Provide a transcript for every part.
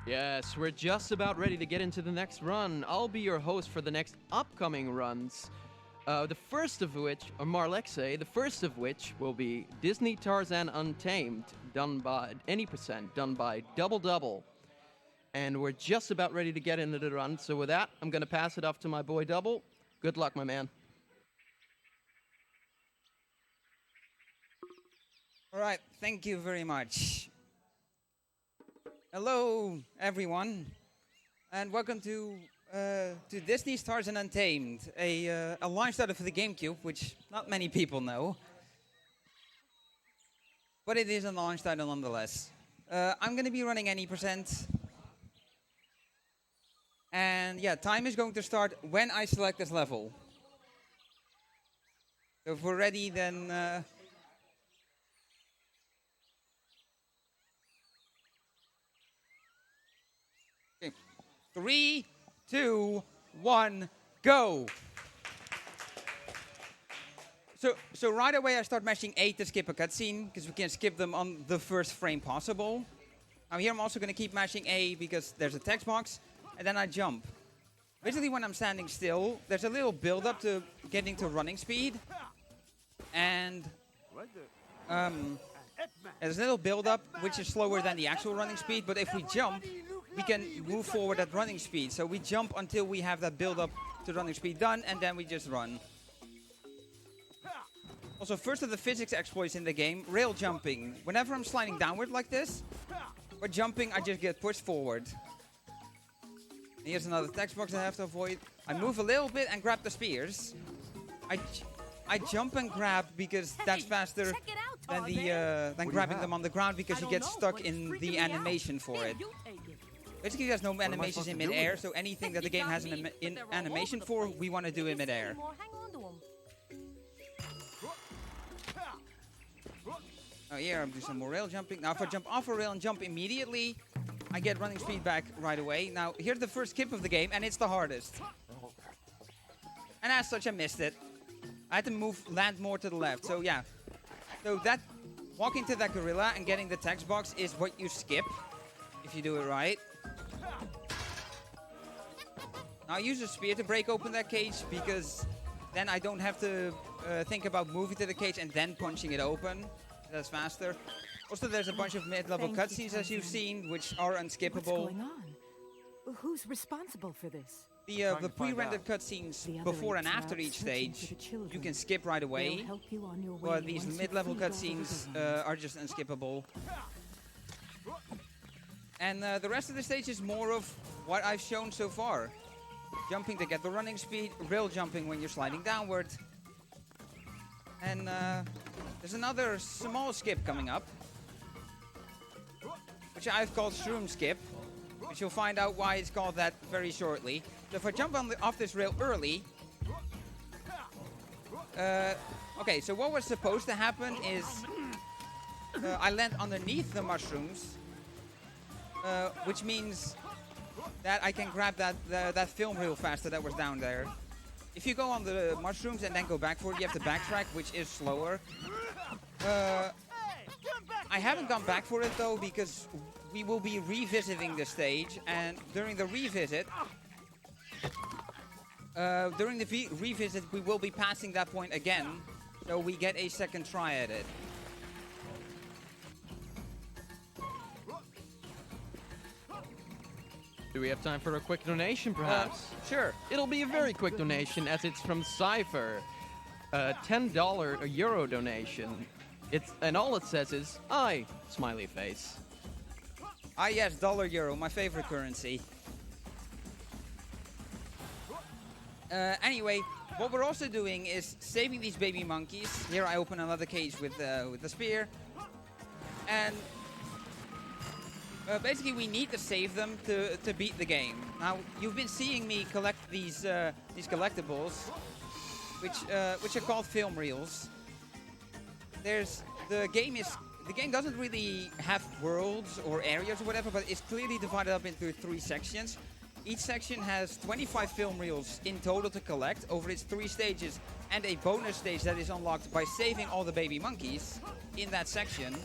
Yes, we're just about ready to get into the next run. I'll be your host for the next upcoming runs. The first of which, or Marlexe, the first of which will be Disney Tarzan Untamed, done by done by Doubledubbel. And we're just about ready to get into the run. So with that, I'm going to pass it off to my boy Double. Good luck, my man. All right, thank you very much. Hello, everyone, and welcome to Disney's Tarzan Untamed, a launch title for the GameCube, which not many people know, but it is a launch title nonetheless. I'm going to be running any %, and yeah, time is going to start when I select this level. So if we're ready, then. 3, 2, 1, go! So right away I start mashing A to skip a cutscene, because we can skip them on the first frame possible. Now here I'm also going to keep mashing A because there's a text box, and then I jump. Basically when I'm standing still, there's a little build up to getting to running speed. And there's a little build up which is slower than the actual running speed, but if we jump, we can move forward at running speed. So we jump until we have that build up to running speed done, and then we just run. Also, first of the physics exploits in the game, rail jumping. Whenever I'm sliding downward like this, or jumping, I just get pushed forward. And here's another text box I have to avoid. I move a little bit and grab the spears. I jump and grab because that's faster than grabbing them on the ground, because you get stuck in the animation for it. Basically, there's no animations in midair, so anything that the game has in animation for, we want to do in midair. Oh, here I'm doing some more rail jumping. Now, if I jump off a rail and jump immediately, I get running speed back right away. Now, here's the first skip of the game, and it's the hardest. And as such, I missed it. I had to land more to the left, so yeah. So that, walking to that gorilla and getting the text box is what you skip, if you do it right. Now I use a spear to break open that cage, because then I don't have to think about moving to the cage and then punching it open. That's faster. Also, there's a bunch of mid-level cutscenes, as you've seen, which are unskippable. What's going on? Who's responsible for this? The pre-rendered cutscenes before and after each stage, you can skip right away. But these mid-level cutscenes are just unskippable. And the rest of the stage is more of what I've shown so far. Jumping to get the running speed, rail jumping when you're sliding downward. And there's another small skip coming up, which I've called Shroom Skip, which you'll find out why it's called that very shortly. So if I jump off this rail early... okay, so what was supposed to happen is I land underneath the mushrooms, which means that I can grab that film reel faster that was down there. If you go on the mushrooms and then go back for it, you have to backtrack, which is slower. I haven't gone back for it though, because we will be revisiting the stage, and during the revisit, we will be passing that point again, so we get a second try at it. Do we have time for a quick donation, perhaps? Sure. It'll be a very quick donation, as it's from Cypher. A $10 a euro donation. And all it says is, "I," smiley face. Ah yes, dollar euro, my favorite currency. Anyway, what we're also doing is saving these baby monkeys. Here I open another cage with the spear. And basically we need to save them to beat the game. Now, you've been seeing me collect these collectibles, which are called film reels. The game doesn't really have worlds or areas or whatever, but it's clearly divided up into 3 sections. Each section has 25 film reels in total to collect over its 3 stages, and a bonus stage that is unlocked by saving all the baby monkeys in that section.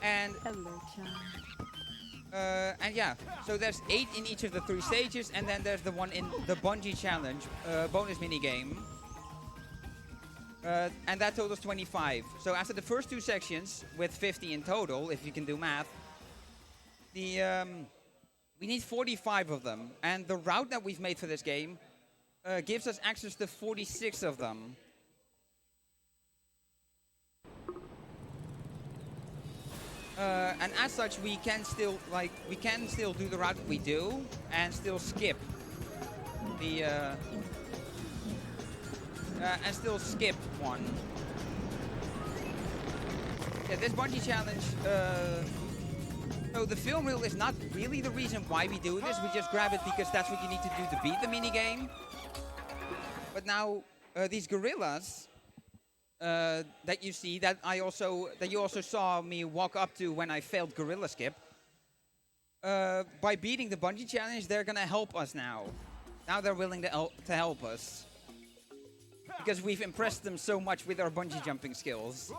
And Hello, John. and yeah, so there's 8 in each of the 3 stages, and then there's the one in the bungee challenge bonus mini game. And that totals 25. So after the first 2 sections, with 50 in total, if you can do math, we need 45 of them. And the route that we've made for this game gives us access to 46 of them. And as such, we can still do the route that we do and still skip the one. Yeah, this bungee challenge. So the film reel is not really the reason why we do this. We just grab it because that's what you need to do to beat the mini game. But now these gorillas that you see, that you also saw me walk up to when I failed gorilla skip. By beating the bungee challenge, they're gonna help us now. Now they're willing to help us because we've impressed them so much with our bungee jumping skills.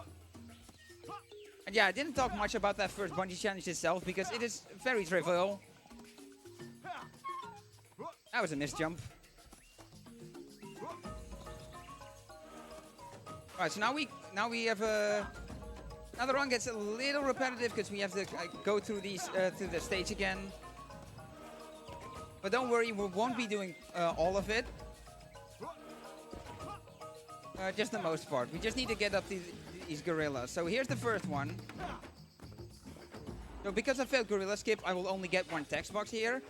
And yeah, I didn't talk much about that first bungee challenge itself because it is very trivial. That was a missed jump. Alright, so now we have now the run gets a little repetitive because we have to go through through the stage again. But don't worry, we won't be doing all of it. Just the most part. We just need to get up these gorillas. So here's the first one. So because I failed gorilla skip, I will only get 1 text box here.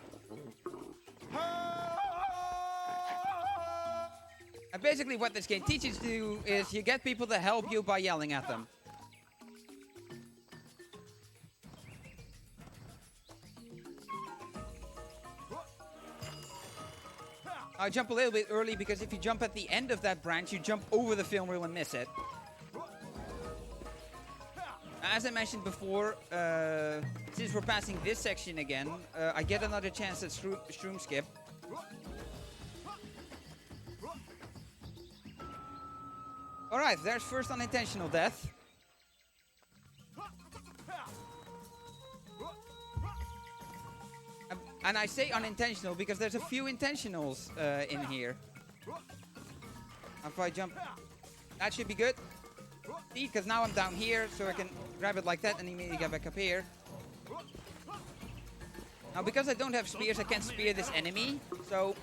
And basically what this game teaches you is you get people to help you by yelling at them. I jump a little bit early because if you jump at the end of that branch, you jump over the film reel and miss it. As I mentioned before, since we're passing this section again, I get another chance at shroom skip. Alright, there's first unintentional death. And I say unintentional because there's a few intentionals in here. If I jump, that should be good. See, because now I'm down here, so I can grab it like that and immediately get back up here. Now, because I don't have spears, I can't spear this enemy. So,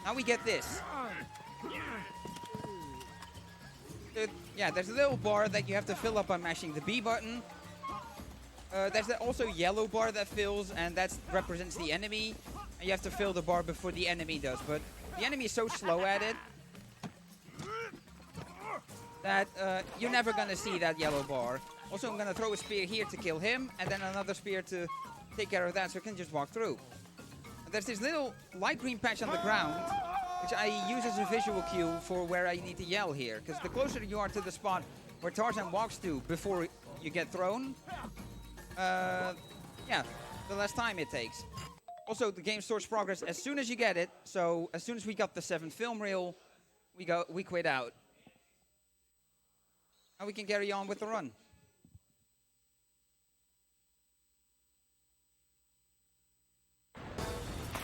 now we get this. Yeah, there's a little bar that you have to fill up by mashing the B button. There's also yellow bar that fills, and that represents the enemy. And you have to fill the bar before the enemy does. But the enemy is so slow at it that you're never going to see that yellow bar. Also, I'm going to throw a spear here to kill him, and then another spear to take care of that so I can just walk through. And there's this little light green patch on the ground, which I use as a visual cue for where I need to yell here. Because the closer you are to the spot where Tarzan walks to before you get thrown, yeah, the less time it takes. Also, the game stores progress as soon as you get it. So as soon as we got the 7th film reel, we quit out. Now we can carry on with the run.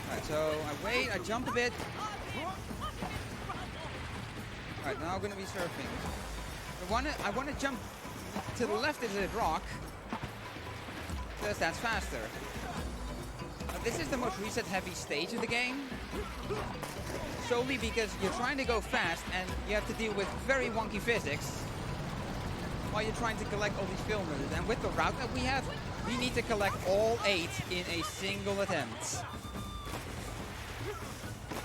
Alright, so I wait, I jump a bit. Alright, now I'm gonna be surfing. I wanna jump to the left of the rock, because that's faster. This is the most reset heavy stage of the game. Solely because you're trying to go fast and you have to deal with very wonky physics while you're trying to collect all these film reels. And with the route that we have, we need to collect all 8 in a single attempt.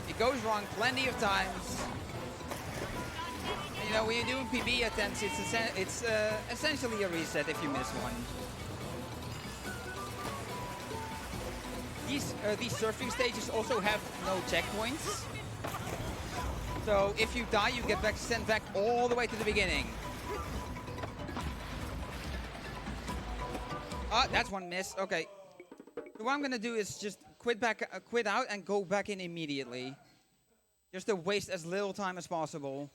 It goes wrong plenty of times. You know, when you're doing PB attempts, it's essentially a reset if you miss one. These surfing stages also have no checkpoints. So if you die, you get sent back all the way to the beginning. Ah, that's one miss. Okay. So what I'm gonna do is just quit out and go back in immediately, just to waste as little time as possible.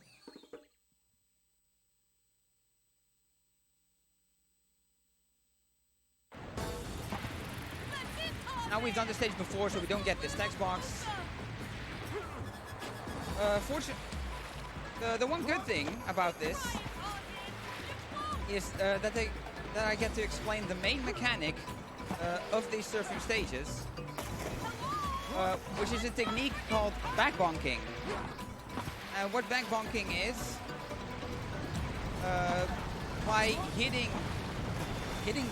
Now we've done the stage before, so we don't get this text box. The one good thing about this is that I get to explain the main mechanic of these surfing stages, which is a technique called backbonking. What backbonking is, by hitting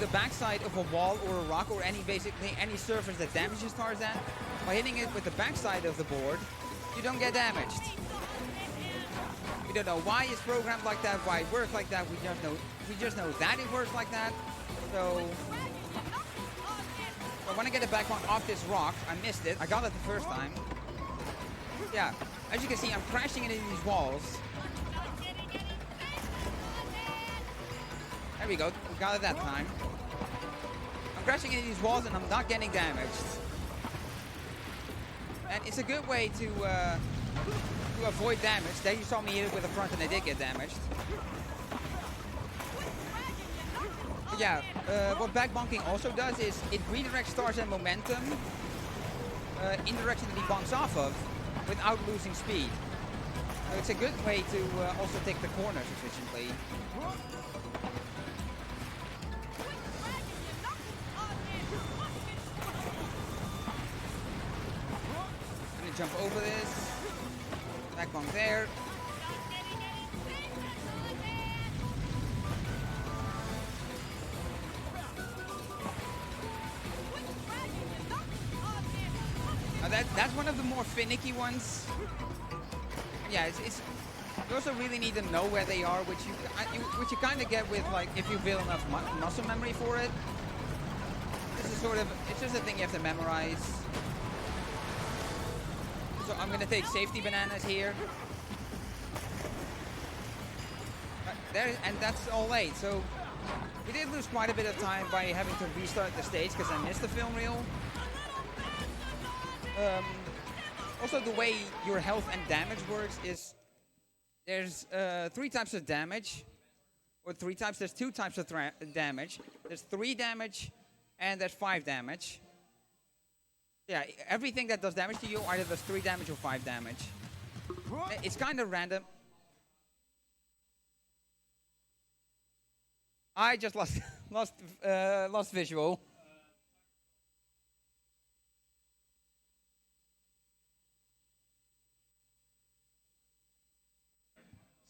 the backside of a wall or a rock or basically any surface that damages Tarzan, by hitting it with the backside of the board, you don't get damaged. We don't know why it's programmed like that, why it works like that. We just know that it works like that. So when I get the backbone off this rock, I missed it. I got it the first time. Yeah, as you can see, I'm crashing into these walls. There we go. We got it that time. I'm crashing into these walls and I'm not getting damaged. And it's a good way to avoid damage. There you saw me hit it with the front and I did get damaged. But yeah, what backbonking also does is it redirects Tarzan momentum in the direction that he bonks off of without losing speed. So it's a good way to also take the corners efficiently. I'm gonna jump over this. Backbonk there. That's one of the more finicky ones. Yeah, you also really need to know where they are, which you kind of get with, like, if you build enough muscle memory for it. This is it's just a thing you have to memorize. So I'm gonna take safety bananas here. There, and that's all late. So we did lose quite a bit of time by having to restart the stage because I missed the film reel. Also, the way your health and damage works is there's 3 types of damage, or there's 2 types of damage. There's 3 damage and there's 5 damage. Yeah, everything that does damage to you either does 3 damage or 5 damage. It's kind of random. I just lost visual.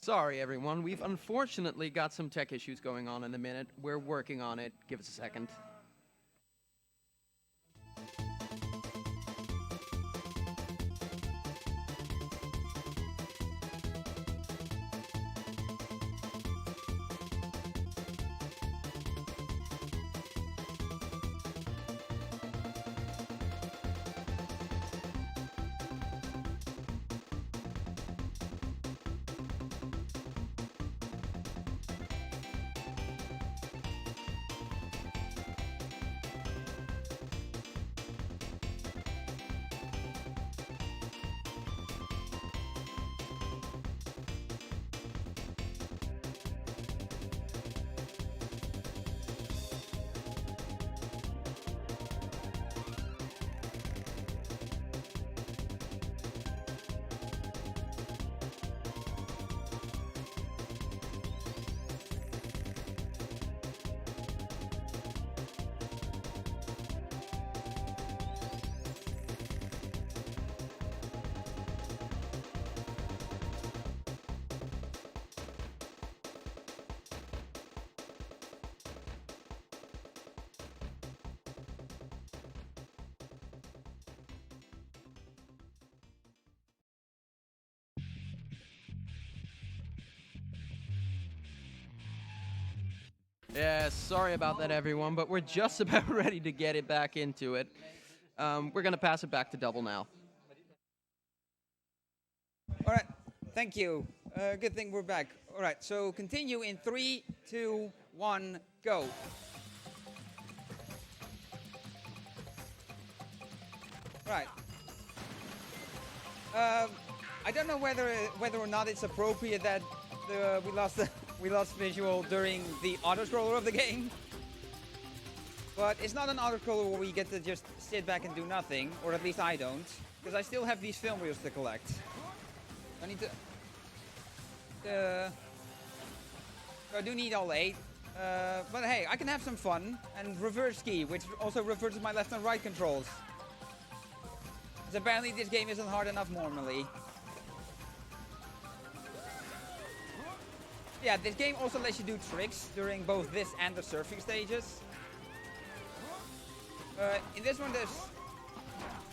Sorry, everyone. We've unfortunately got some tech issues going on in the minute. We're working on it. Give us a second. Yeah, sorry about that, everyone, but we're just about ready to get it back into it. We're going to pass it back to Double now. All right, thank you. Good thing we're back. All right, so continue in 3, 2, 1, go. Right. I don't know whether or not it's appropriate that we lost visual during the auto scroller of the game. But it's not an auto color where we get to just sit back and do nothing, or at least I don't, because I still have these film reels to collect. I need to. I do need all 8. But hey, I can have some fun and reverse ski, which also reverses my left and right controls. Because apparently this game isn't hard enough normally. Yeah, this game also lets you do tricks during both this and the surfing stages. In this one,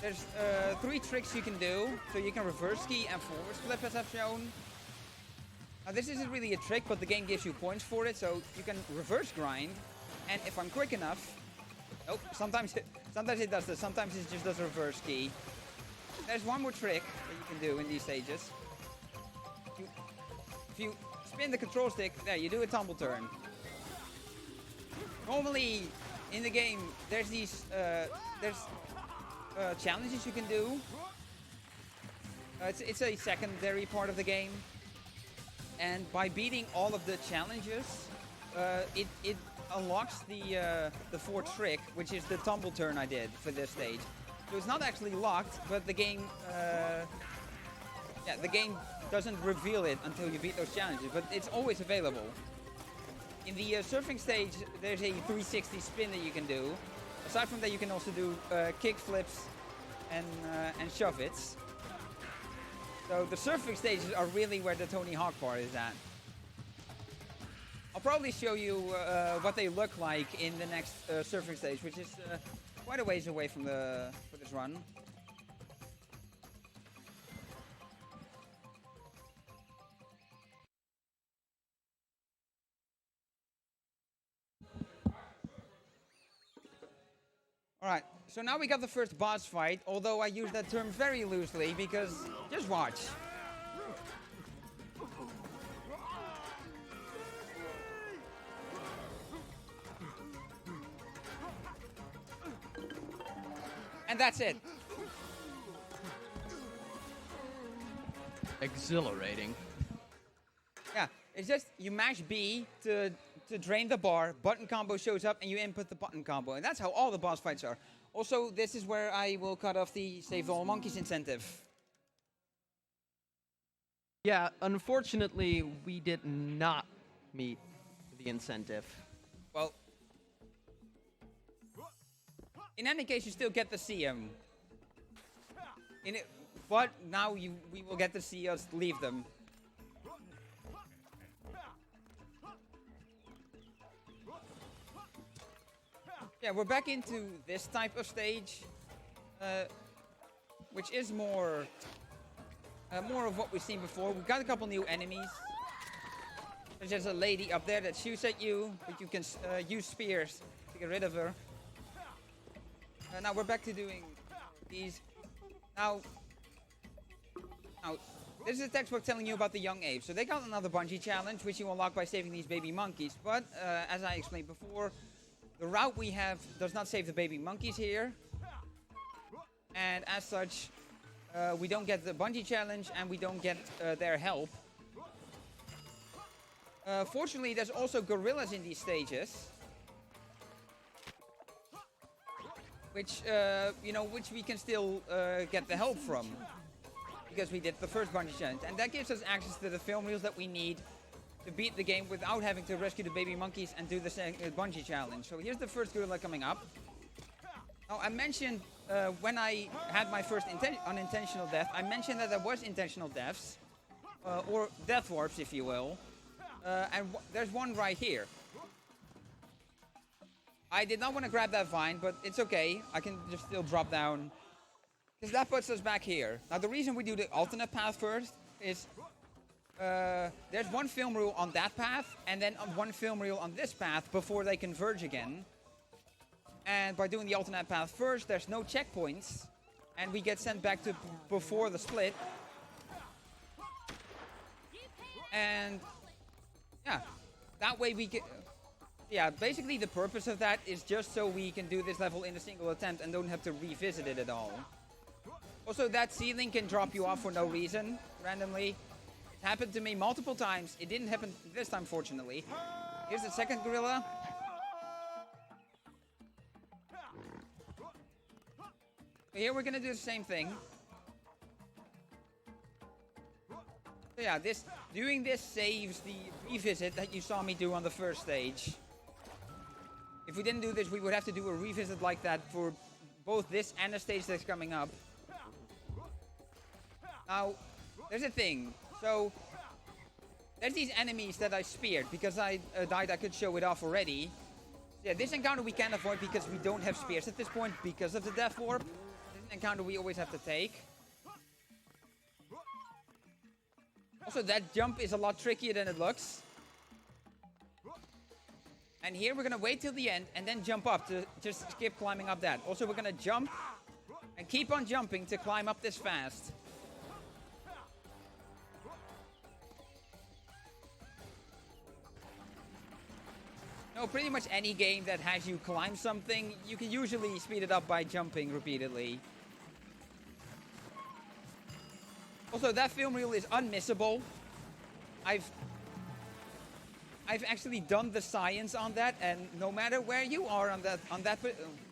there's 3 tricks you can do. So you can reverse ski and forward flip, as I've shown. Now this isn't really a trick, but the game gives you points for it, so you can reverse grind. And if I'm quick enough, oh, sometimes it does this. Sometimes it just does reverse ski. There's one more trick that you can do in these stages. If you spin the control stick, there you do a tumble turn. Normally in the game, there's these challenges you can do. It's a secondary part of the game. And by beating all of the challenges, it unlocks the 4th trick, which is the tumble turn I did for this stage. So it's not actually locked, but the game doesn't reveal it until you beat those challenges, but it's always available. In the surfing stage, there's a 360 spin that you can do. Aside from that, you can also do kick flips and shove-its. So the surfing stages are really where the Tony Hawk part is at. I'll probably show you what they look like in the next surfing stage, which is quite a ways away from for this run. Alright, so now we got the first boss fight, although I use that term very loosely because just watch. And that's it. Exhilarating. Yeah, it's just you mash B to drain the bar, button combo shows up, and you input the button combo. And that's how all the boss fights are. Also, this is where I will cut off the Save All Monkeys incentive. Yeah, unfortunately, we did not meet the incentive. Well, in any case, you still get to see them. But now we will get to see us leave them. Yeah, we're back into this type of stage, which is more of what we've seen before. We've got a couple new enemies. There's a lady up there that shoots at you, but you can use spears to get rid of her. Now we're back to doing these. Now, this is a textbook telling you about the young apes. So they got another bungee challenge, which you unlock by saving these baby monkeys. But as I explained before, the route we have does not save the baby monkeys here. And as such, we don't get the bungee challenge and we don't get their help. Fortunately, there's also gorillas in these stages. Which, which we can still get the help from. Because we did the first bungee challenge. And that gives us access to the film reels that we need to beat the game without having to rescue the baby monkeys and do the bungee challenge. So here's the first gorilla coming up. Now I mentioned when I had my first unintentional death, I mentioned that there was intentional deaths, or death warps if you will, and there's one right here. I did not want to grab that vine, but it's okay, I can just still drop down, because that puts us back here. Now the reason we do the alternate path first is there's one film reel on that path, and then one film reel on this path before they converge again. And by doing the alternate path first, there's no checkpoints, and we get sent back to before the split. And yeah, that way we get. Yeah, basically the purpose of that is just so we can do this level in a single attempt and don't have to revisit it at all. Also, that ceiling can drop you off for no reason, randomly. It happened to me multiple times. It didn't happen this time, fortunately. Here's the second gorilla. Here we're gonna do the same thing. So yeah, doing this saves the revisit that you saw me do on the first stage. If we didn't do this, we would have to do a revisit like that for both this and the stage that's coming up. Now, there's a thing. So, there's these enemies that I speared. Because I died, I could show it off already. So yeah, this encounter we can avoid because we don't have spears at this point because of the death warp. This is an encounter we always have to take. Also, that jump is a lot trickier than it looks. And here we're gonna wait till the end and then jump up to just skip climbing up that. Also, we're gonna jump and keep on jumping to climb up this fast. No, pretty much any game that has you climb something, you can usually speed it up by jumping repeatedly. Also, that film reel is unmissable. I've actually done the science on that, and no matter where you are on that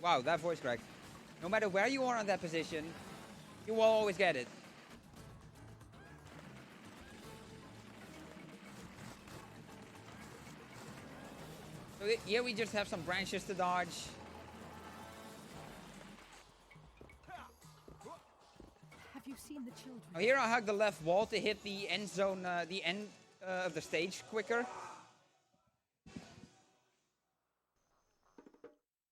wow, that voice crack. No matter where you are on that position, you will always get it. So here we just have some branches to dodge. Have you seen the children? Oh, here I hug the left wall to hit the end zone, the end of the stage quicker.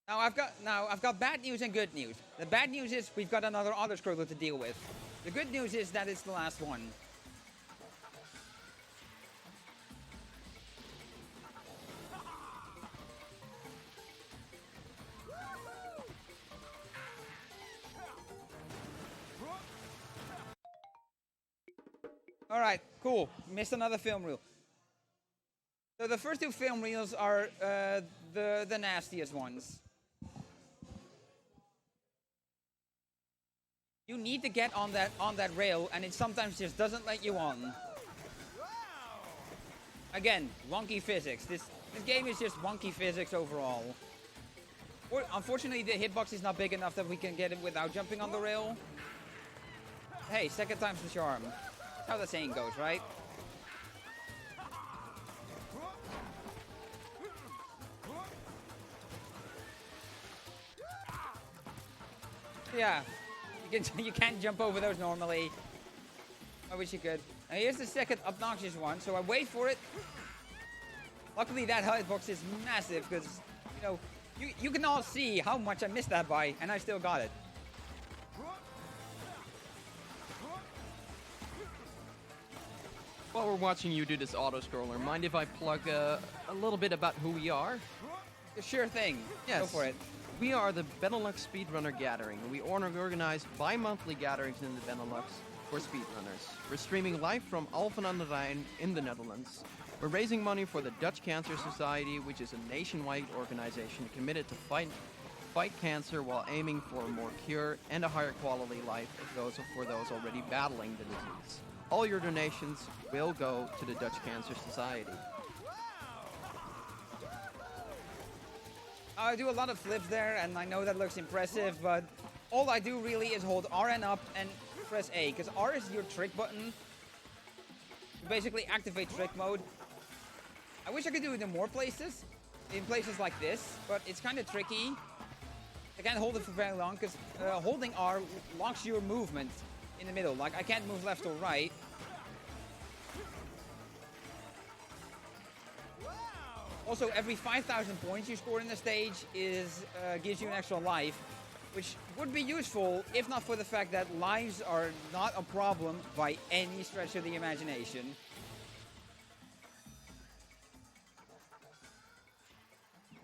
Now I've got bad news and good news. The bad news is we've got another auto-scroller to deal with. The good news is that it's the last one. Alright, cool. Missed another film reel. So the first two film reels are the nastiest ones. You need to get on that rail, and it sometimes just doesn't let you on. Again, wonky physics. This game is just wonky physics overall. Unfortunately, the hitbox is not big enough that we can get it without jumping on the rail. Hey, second time's the charm. That's how the saying goes, right? Yeah, you can't jump over those normally. I wish you could. And here's the second obnoxious one, so I wait for it. Luckily that hitbox is massive, because, you know, you can all see how much I missed that by, and I still got it. While we're watching you do this auto-scroller, mind if I plug a little bit about who we are? Sure thing. Yes. Go for it. We are the Benelux Speedrunner Gathering. We organize bi-monthly gatherings in the Benelux for speedrunners. We're streaming live from Alphen aan den Rijn in the Netherlands. We're raising money for the Dutch Cancer Society, which is a nationwide organization committed to fight cancer while aiming for a more cure and a higher quality life for those already battling the disease. All your donations will go to the Dutch Cancer Society. I do a lot of flips there, and I know that looks impressive, but all I do really is hold RN up and press A, because R is your trick button. You basically activate trick mode. I wish I could do it in more places, in places like this, but it's kind of tricky. I can't hold it for very long, because holding R locks your movement in the middle. Like, I can't move left or right. Also, every 5,000 points you score in the stage gives you an extra life, which would be useful if not for the fact that lives are not a problem by any stretch of the imagination.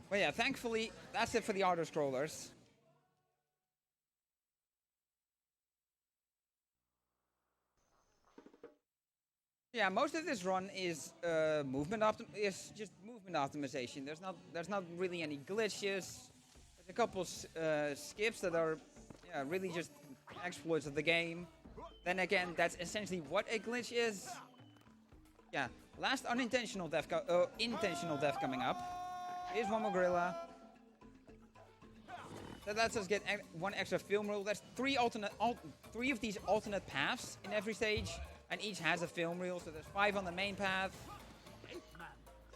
But yeah, thankfully, that's it for the auto-scrollers. Yeah, most of this run is just movement optimization. There's not really any glitches. There's a couple skips that are really just exploits of the game. Then again, that's essentially what a glitch is. Yeah, last intentional death coming up. Here's one more gorilla. That lets us get one extra film reel. There's three of these alternate paths in every stage, and each has a film reel. So there's 5 on the main path.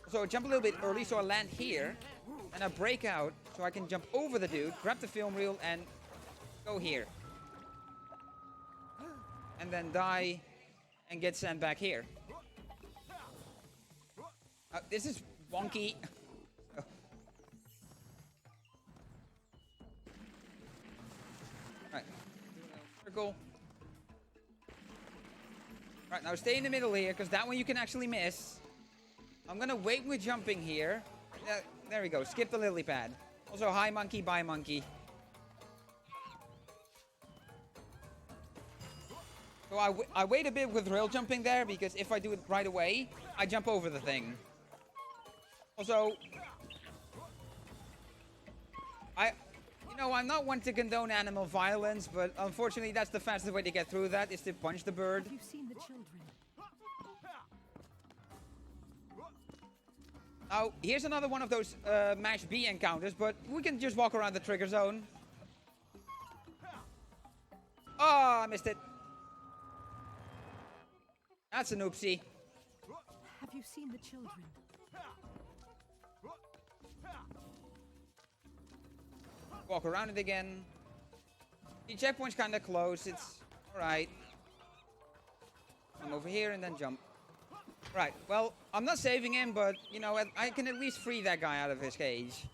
So I jump a little bit early, so I land here, and I break out, so I can jump over the dude, grab the film reel, and go here, and then die, and get sent back here. This is wonky. Right, circle. Right, now stay in the middle here, because that one you can actually miss. I'm gonna wait with jumping here. There we go, skip the lily pad. Also, hi monkey, bye monkey. So I wait a bit with rail jumping there, because if I do it right away, I jump over the thing. Also, I'm not one to condone animal violence, but unfortunately that's the fastest way to get through that, is to punch the bird. Have you seen the children? Now, here's another one of those Mash B encounters, but we can just walk around the trigger zone. Oh, I missed it. That's an oopsie. Have you seen the children? Walk around it again. The checkpoint's kind of close. It's alright. Come over here and then jump. Right, well, I'm not saving him, but, I can at least free that guy out of his cage.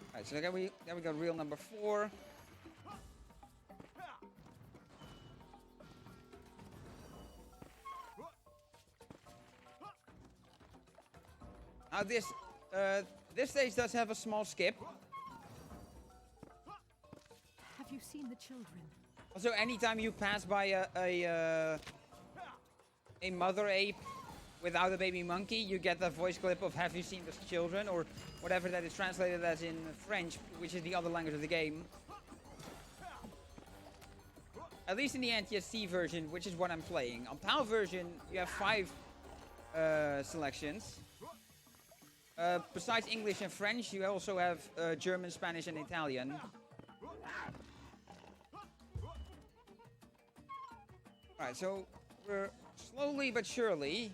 Alright, so there we go, reel number 4. Now this stage does have a small skip. Have you seen the children? Also, anytime you pass by a mother ape without a baby monkey, you get the voice clip of "Have you seen the children?" or whatever that is translated as in French, which is the other language of the game. At least in the NTSC version, which is what I'm playing. On PAL version, you have 5 selections. Besides English and French, you also have German, Spanish, and Italian. Alright, so we're slowly but surely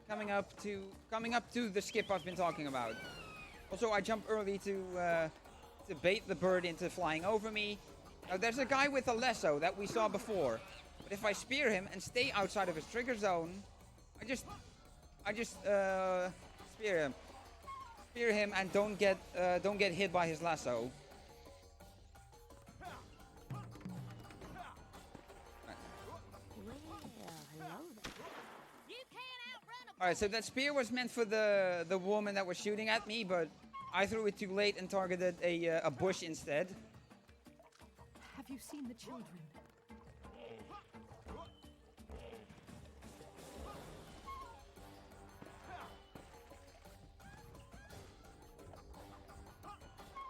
coming up to the skip I've been talking about. Also, I jump early to bait the bird into flying over me. Now, there's a guy with a lasso that we saw before, but if I spear him and stay outside of his trigger zone, I just spear him and don't get hit by his lasso. Alright, so that spear was meant for the woman that was shooting at me, but I threw it too late and targeted a bush instead. Have you seen the children?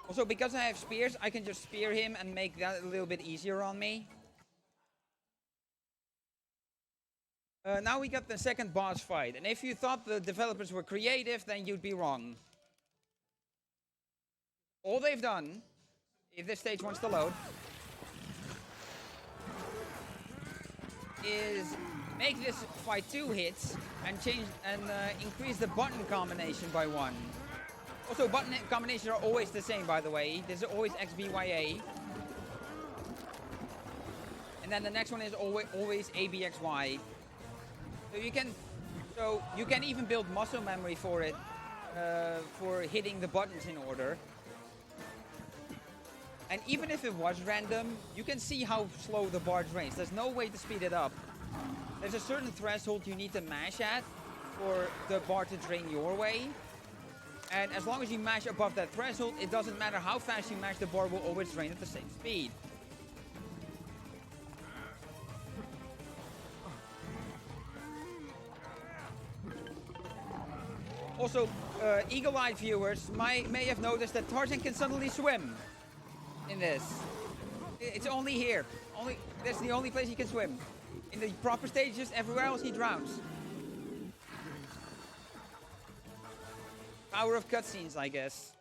Also, because I have spears, I can just spear him and make that a little bit easier on me. Now we got the second boss fight, and if you thought the developers were creative, then you'd be wrong. All they've done, if this stage wants to load, is make this fight 2 hits and increase the button combination by 1. Also, button combinations are always the same, by the way. This is always XBYA. And then the next one is always ABXY. So you can even build muscle memory for it, for hitting the buttons in order. And even if it was random, you can see how slow the barge rains. There's no way to speed it up. There's a certain threshold you need to mash at for the bar to drain your way. And as long as you mash above that threshold, it doesn't matter how fast you mash, the bar will always drain at the same speed. Also, eagle-eyed viewers may have noticed that Tarzan can suddenly swim in this. It's only here. That's the only place he can swim. In the proper stages, everywhere else he drowns. Power of cutscenes, I guess.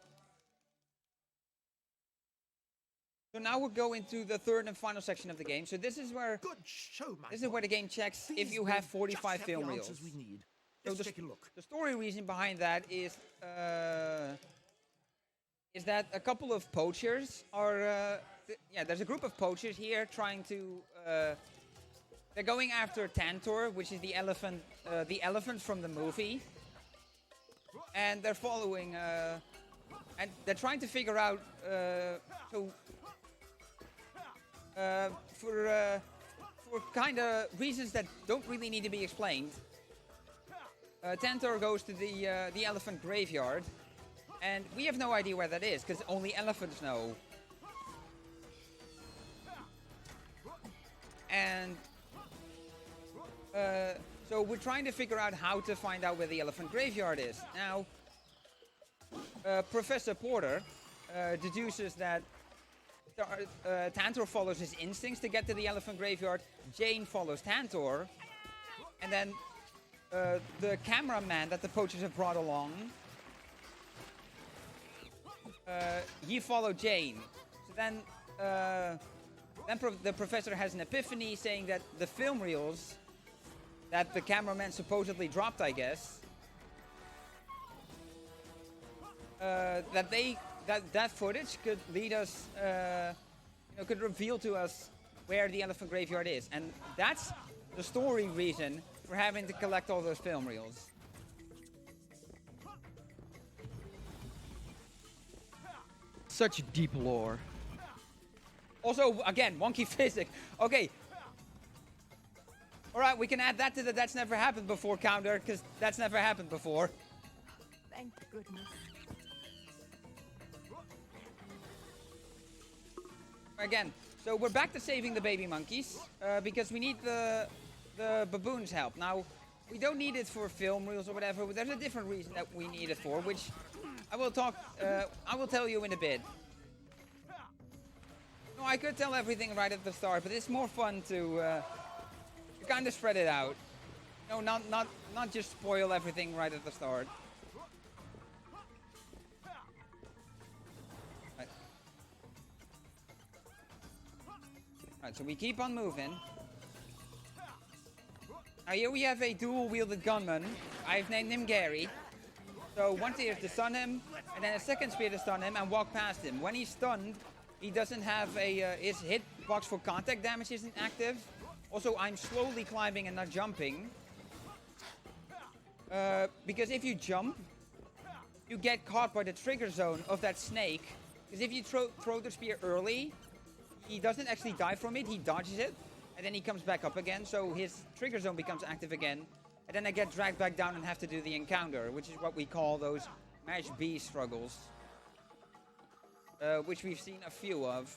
So now we're going to the third and final section of the game. So this is where the game checks if you have 45 film reels. So the story reason behind that is that a couple of poachers are there's a group of poachers here trying to they're going after Tantor, which is the elephant from the movie, and they're following and they're trying to figure out for kind of reasons that don't really need to be explained. Tantor goes to the elephant graveyard, and we have no idea where that is because only elephants know. And so we're trying to figure out how to find out where the elephant graveyard is. Now, Professor Porter deduces that Tantor follows his instincts to get to the elephant graveyard. Jane follows Tantor. And then the cameraman that the poachers have brought along, he followed Jane. So then the professor has an epiphany saying that the film reels that the cameraman supposedly dropped, I guess, that footage could lead us, could reveal to us where the elephant graveyard is. And that's the story reason for having to collect all those film reels. Such deep lore. Also, again, wonky physics. Okay. Alright, we can add that to the that's never happened before counter, because that's never happened before. Thank goodness. Again, so we're back to saving the baby monkeys, because we need the baboons' help. Now, we don't need it for film reels or whatever, but there's a different reason that we need it for, which I will tell you in a bit. No, I could tell everything right at the start, but it's more fun to kind of spread it out. No, not just spoil everything right at the start. Alright, so we keep on moving. Now here we have a dual-wielded gunman. I've named him Gary. So one spear to stun him, and then a second spear to stun him and walk past him. When he's stunned, he doesn't have his hitbox for contact damage isn't active. Also, I'm slowly climbing and not jumping. Because if you jump, you get caught by the trigger zone of that snake. Because if you throw the spear early, he doesn't actually die from it, he dodges it. And then he comes back up again, so his trigger zone becomes active again. And then I get dragged back down and have to do the encounter, which is what we call those Mash B struggles. Which we've seen a few of.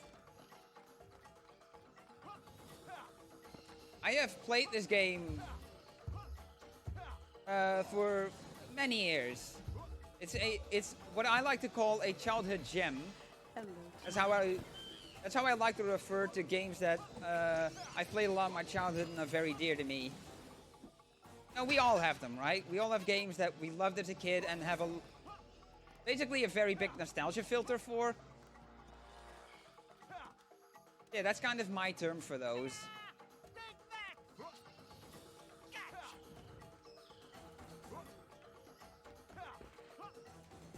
I have played this game for many years. It's what I like to call a childhood gem. Hello. That's how I like to refer to games that I played a lot in my childhood and are very dear to me. Now, we all have them, right? We all have games that we loved as a kid and have basically a very big nostalgia filter for. Yeah, that's kind of my term for those.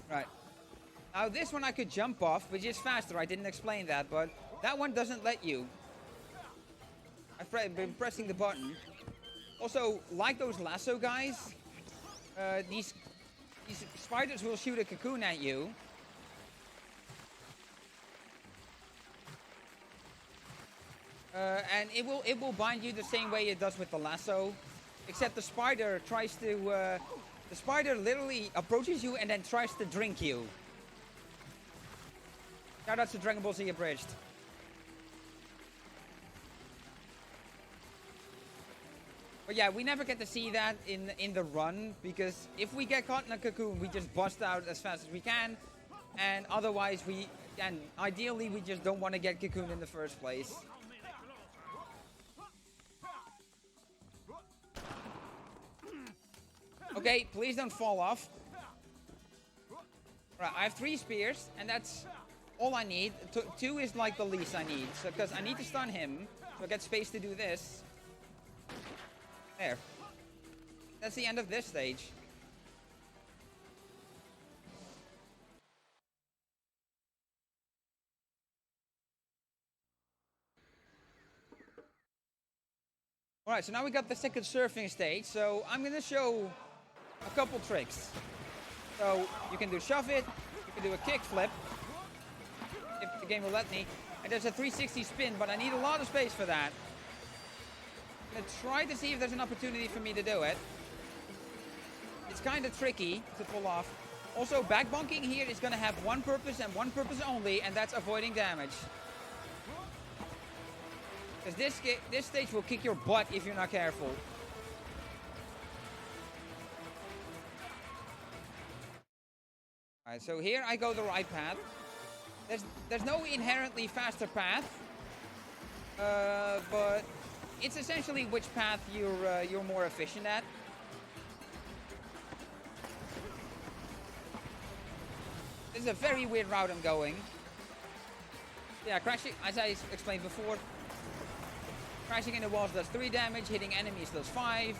Right. Now this one I could jump off, which is faster. I didn't explain that, but that one doesn't let you. I've been pressing the button. Also, like those lasso guys, these spiders will shoot a cocoon at you. And it will bind you the same way it does with the lasso, except the spider tries to the spider literally approaches you and then tries to drink you. Shout out to Dragon Ball Z Abridged. But yeah, we never get to see that in the run, because if we get caught in a cocoon, we just bust out as fast as we can, and otherwise ideally we just don't want to get cocooned in the first place. Okay, please don't fall off. Right, I have 3 spears, and that's all I need. 2 is like the least I need, so because I need to stun him, so I get space to do this. There. That's the end of this stage. Alright, so now we got the second surfing stage, so I'm gonna show a couple tricks. So you can do shove it, you can do a kick flip, if the game will let me, and there's a 360 spin, but I need a lot of space for that. I'm gonna try to see if there's an opportunity for me to do it. It's kind of tricky to pull off. Also, back bonking here is gonna have one purpose and one purpose only, and that's avoiding damage. Because this stage will kick your butt if you're not careful. Alright, so here I go the right path. There's no inherently faster path, but it's essentially which path you're more efficient at. This is a very weird route I'm going. Yeah, crashing, as I explained before. Crashing into walls does 3 damage, hitting enemies does 5.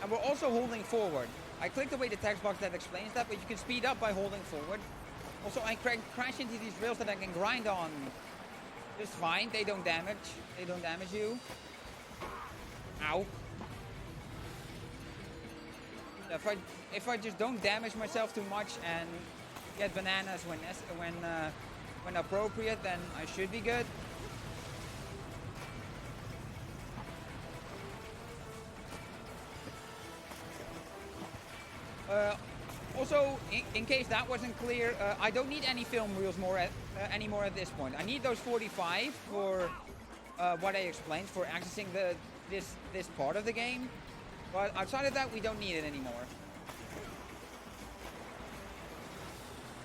And we're also holding forward. I clicked away the text box that explains that, but you can speed up by holding forward. Also, I crash into these rails that I can grind on just fine. They don't damage you. Ow. If I just don't damage myself too much and get bananas when appropriate, then I should be good. Also, in case that wasn't clear, I don't need any film reels anymore at this point. I need those 45 for what I explained, for accessing this part of the game. But outside of that, we don't need it anymore.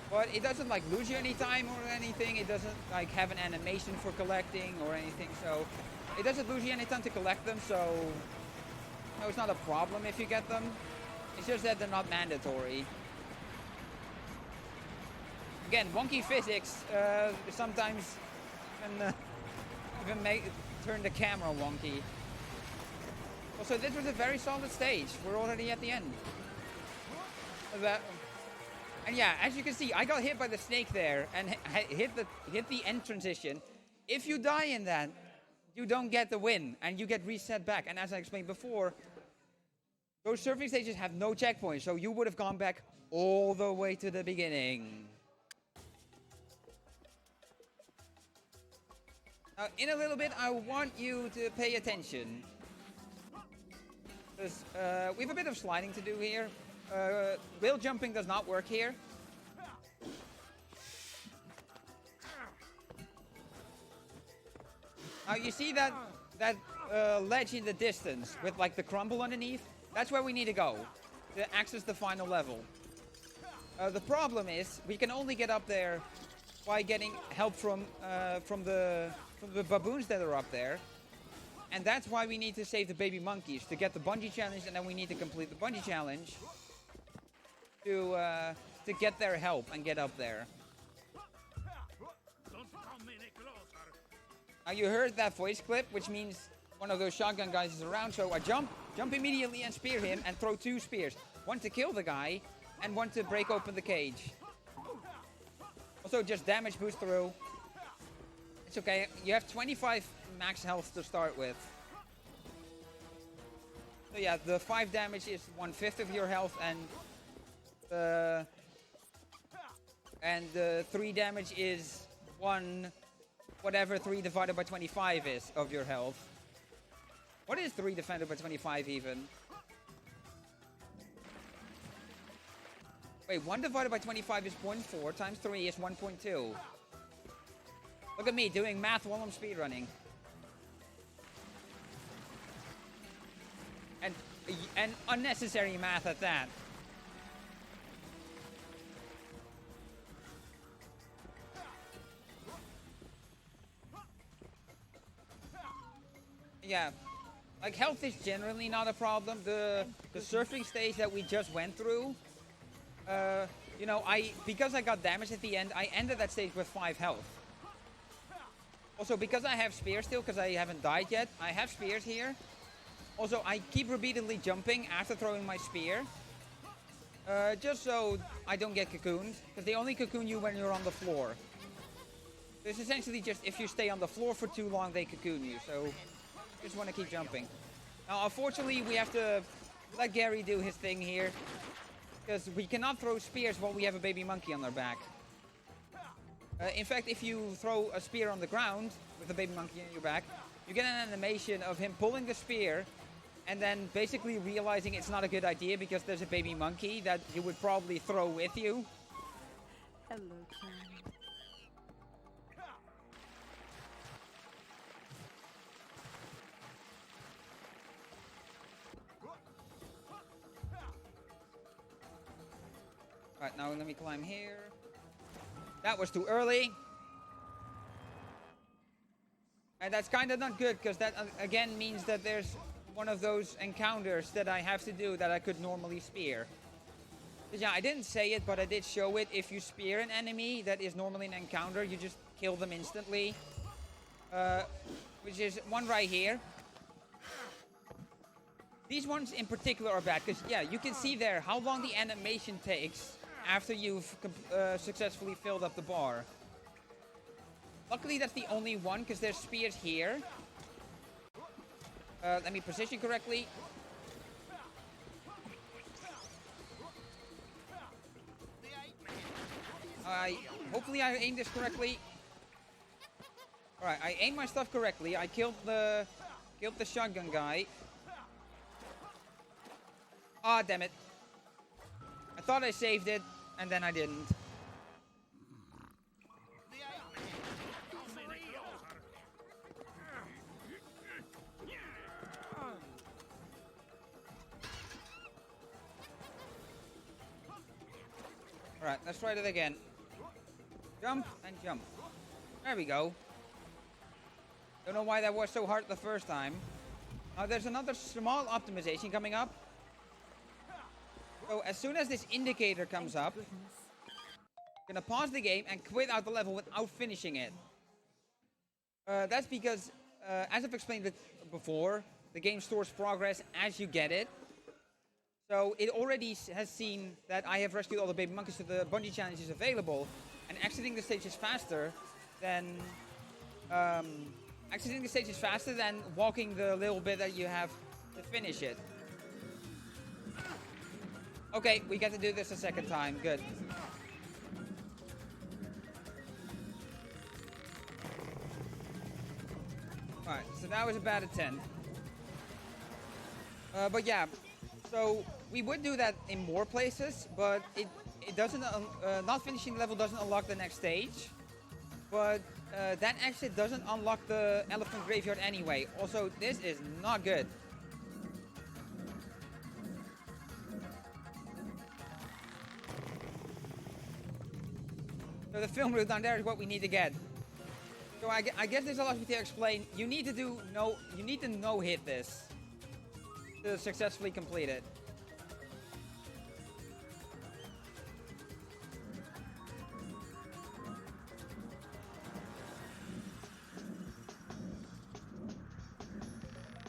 But it doesn't like lose you any time or anything. It doesn't like have an animation for collecting or anything. So it doesn't lose you any time to collect them. So no, it's not a problem if you get them. It's just that they're not mandatory. Again, wonky physics sometimes can even turn the camera wonky. Also, this was a very solid stage. We're already at the end. And yeah, as you can see, I got hit by the snake there and hit the end transition. If you die in that, you don't get the win and you get reset back. And as I explained before, those surfing stages have no checkpoints, so you would have gone back all the way to the beginning. Now, in a little bit, I want you to pay attention. Because we have a bit of sliding to do here. Wheel jumping does not work here. Now, you see that ledge in the distance with like the crumble underneath? That's where we need to go to access the final level. The problem is we can only get up there by getting help from the baboons that are up there, and that's why we need to save the baby monkeys to get the bungee challenge, and then we need to complete the bungee challenge to get their help and get up there. Now you heard that voice clip, which means one of those shotgun guys is around, so I jump immediately and spear him and throw 2 spears. One to kill the guy and one to break open the cage. Also just damage boost through. It's okay, you have 25 max health to start with. So yeah, the 5 damage is 1/5 of your health, and the 3 damage is whatever 3 divided by 25 is of your health. What is 3 divided by 25 even? Wait, 1 divided by 25 is 0.4 times 3 is 1.2. Look at me doing math while I'm speedrunning. And unnecessary math at that. Yeah, like health is generally not a problem. The surfing stage that we just went through, you know, because I got damaged at the end, I ended that stage with 5 health. Also, because I have spears still, because I haven't died yet, I have spears here. Also, I keep repeatedly jumping after throwing my spear. Just so I don't get cocooned, because they only cocoon you when you're on the floor. It's essentially just if you stay on the floor for too long, they cocoon you. So, just want to keep jumping. Now, unfortunately, we have to let Gary do his thing here, because we cannot throw spears while we have a baby monkey on our back. In fact, if you throw a spear on the ground with a baby monkey on your back, you get an animation of him pulling the spear and then basically realizing it's not a good idea because there's a baby monkey that he would probably throw with you. Hello, Chan. Alright, now let me climb here. That was too early. And that's kind of not good, because that, again, means that there's one of those encounters that I have to do that I could normally spear. But yeah, I didn't say it, but I did show it. If you spear an enemy that is normally an encounter, you just kill them instantly. Which is one right here. These ones in particular are bad, because yeah, you can see there how long the animation takes after you've successfully filled up the bar. Luckily, that's the only one, because there's spears here. Let me position correctly. Hopefully I aimed this correctly. Alright, I aimed my stuff correctly. I killed the shotgun guy. Ah, damn it. I thought I saved it, and then I didn't. Alright, let's try that again. Jump and jump. There we go. Don't know why that was so hard the first time. Now there's another small optimization coming up. So as soon as this indicator comes up, I'm gonna pause the game and quit out the level without finishing it. That's because, as I've explained it before, the game stores progress as you get it. So it already has seen that I have rescued all the baby monkeys, so the bungee challenge is available. And exiting the stage is faster than walking the little bit that you have to finish it. Okay, we get to do this a second time. Good. Alright, so that was a bad attempt. But yeah, so we would do that in more places, but it doesn't, not finishing the level doesn't unlock the next stage. But that exit doesn't unlock the elephant graveyard anyway. Also, this is not good. So the film route down there is what we need to get. So I guess this allows me to explain. You need to no-hit this to successfully complete it.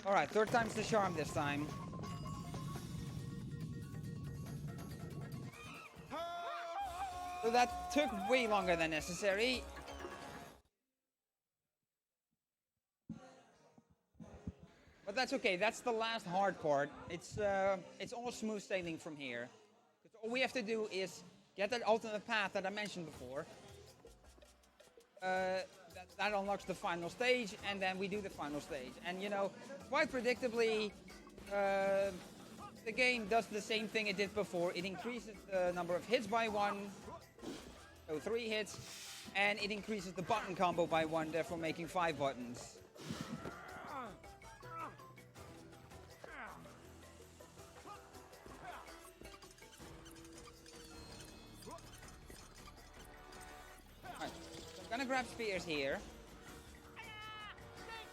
Alright, third time's the charm this time. So that took way longer than necessary. But that's okay, that's the last hard part. It's all smooth sailing from here. Because all we have to do is get that alternate path that I mentioned before. That unlocks the final stage, and then we do the final stage. And you know, quite predictably, the game does the same thing it did before. It increases the number of hits by 1, so 3 hits, and it increases the button combo by 1, therefore making 5 buttons. I'm gonna grab spears here.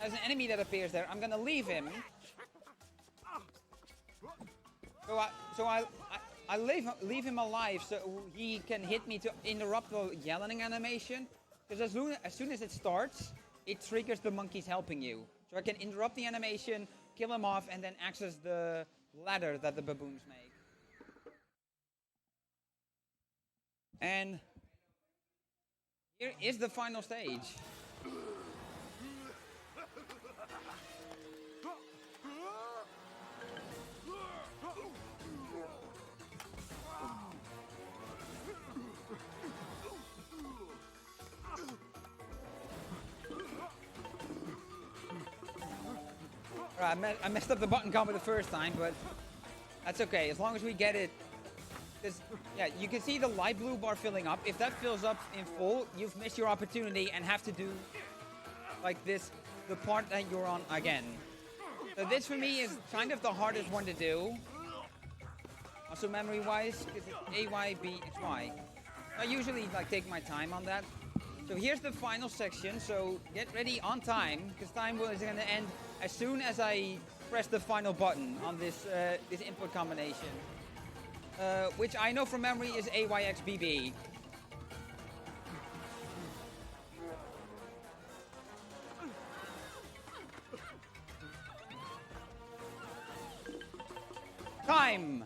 There's an enemy that appears there. I'm gonna leave him. I leave him alive so he can hit me to interrupt the yelling animation. Because as soon as it starts, it triggers the monkeys helping you. So I can interrupt the animation, kill him off, and then access the ladder that the baboons make. And here is the final stage. Alright, I messed up the button combo the first time, but that's okay, as long as we get it. Yeah, you can see the light blue bar filling up. If that fills up in full, you've missed your opportunity and have to do like this, the part that you're on again. So this for me is kind of the hardest one to do. Also memory-wise, because it's A, Y, B, X, Y. I usually like take my time on that. So here's the final section, so get ready on time, because time is going to end as soon as I press the final button on this this input combination. Which I know from memory is AYXBB. Time!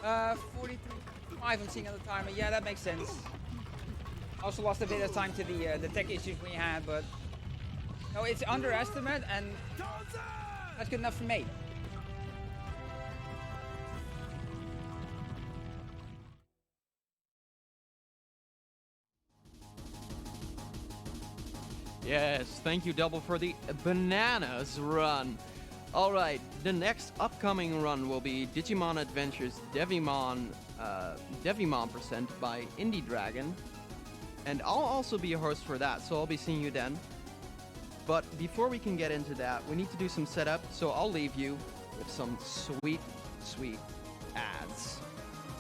43.5 I'm seeing on the timer. Yeah, that makes sense. Also lost a bit of time to the tech issues we had, but no, it's underestimate, and that's good enough for me. Yes, thank you, Double, for the bananas run. Alright, the next upcoming run will be Digimon Adventures Devimon Present by Indie Dragon. And I'll also be a host for that, so I'll be seeing you then. But before we can get into that, we need to do some setup, so I'll leave you with some sweet, sweet ads.